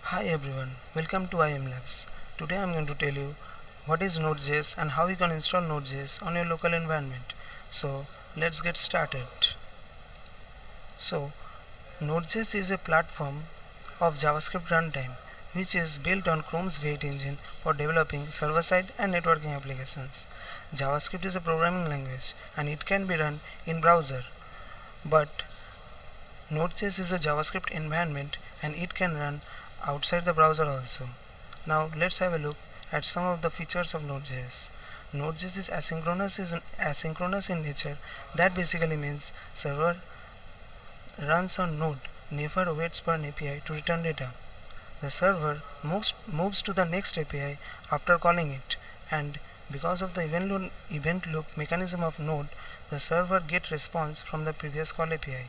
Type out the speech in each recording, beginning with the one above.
Hi everyone, welcome to IM Labs. Today I am going to tell you what is Node.js and how you can install Node.js on your local environment. So let's get started. So Node.js is a platform of JavaScript runtime which is built on Chrome's V8 engine for developing server-side and networking applications. JavaScript is a programming language and it can be run in browser, but Node.js is a JavaScript environment and it can run outside the browser also. Now let's have a look at some of the features of Node.js. Node.js is asynchronous in nature. That basically means server runs on Node, never waits for an API to return data. The server moves to the next API after calling it, and because of the event loop mechanism of Node, the server gets response from the previous call API.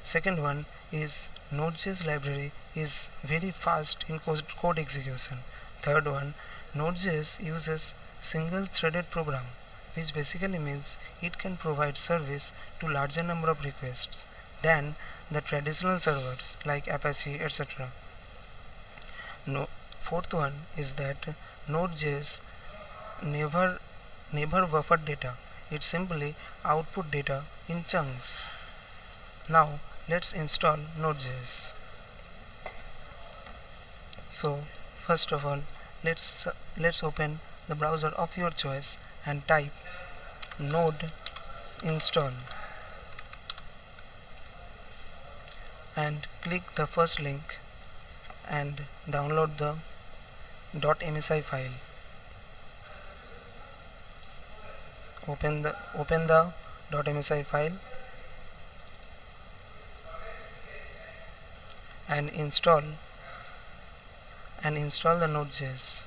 Second one is Node.js library is very fast in code execution. Third one, Node.js uses single threaded program, which basically means it can provide service to larger number of requests than the traditional servers like Apache, etc. Fourth one is that Node.js never buffer data. It simply output data in chunks. Now let's install Node.js. So first of all, let's open the browser of your choice and type node install and click the first link and download the .msi file. Open the .msi file and install the Node.js.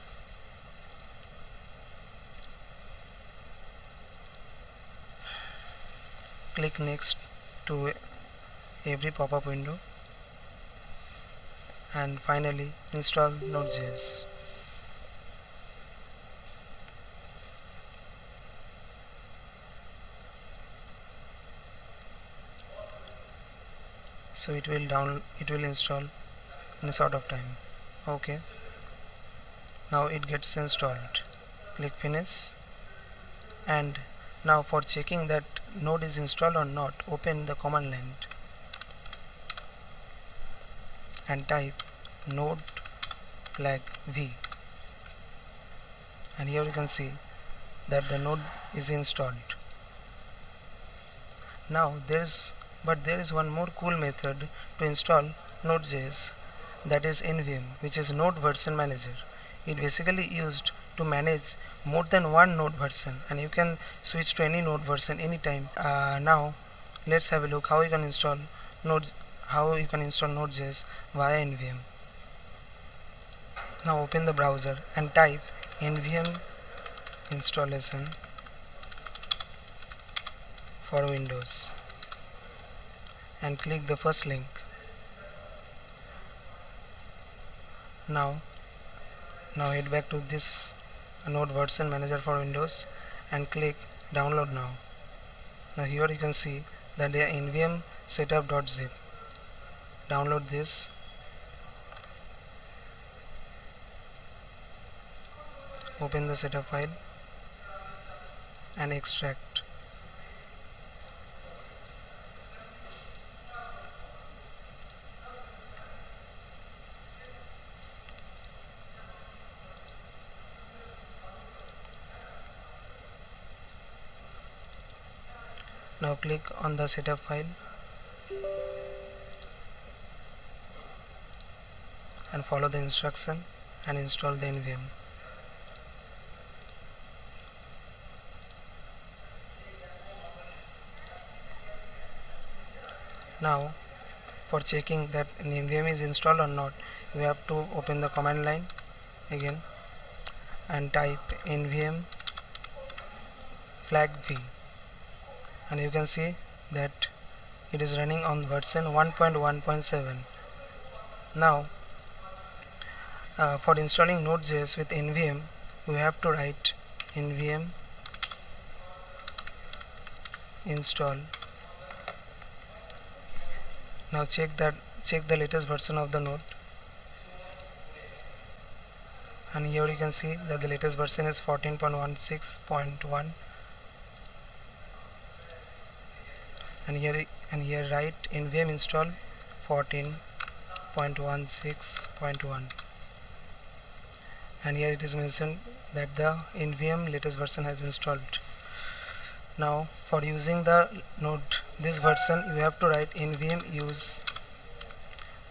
Click next to every pop-up window and finally install Node.js. So it will install in a sort of time. Okay, now it gets installed. Click finish, and now for checking that node is installed or not, open the command line and type node flag v, and here you can see that the node is installed. Now there is one more cool method to install Node.js, that is NVM, which is Node Version Manager. It basically used to manage more than one node version, and you can switch to any node version anytime. Now let's have a look how you can install Node.js via NVM. Now open the browser and type NVM installation for Windows and click the first link. Now head back to this Node Version Manager for Windows and click download now. Now here you can see that the nvm setup.zip. Download this open the setup file and extract. Now click on the setup file and follow the instruction and install the NVM. Now for checking that an NVM is installed or not, you have to open the command line again and type nvm flag v, and you can see that it is running on version 1.1.7. Now for installing Node.js with NVM, you have to write nvm install. Now check the latest version of the node and here you can see that the latest version is 14.16.1, and here write nvm install 14.16.1, and here it is mentioned that the nvm latest version has installed. Now for using the node this version, you have to write nvm use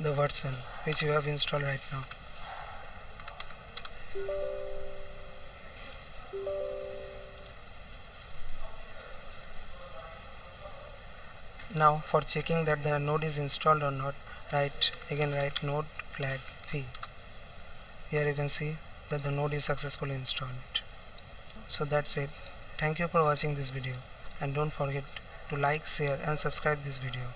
the version which you have installed right now. Now for checking that the node is installed or not, write node flag v. Here you can see that the node is successfully installed. So that's it. Thank you for watching this video, and don't forget to like, share and subscribe this video.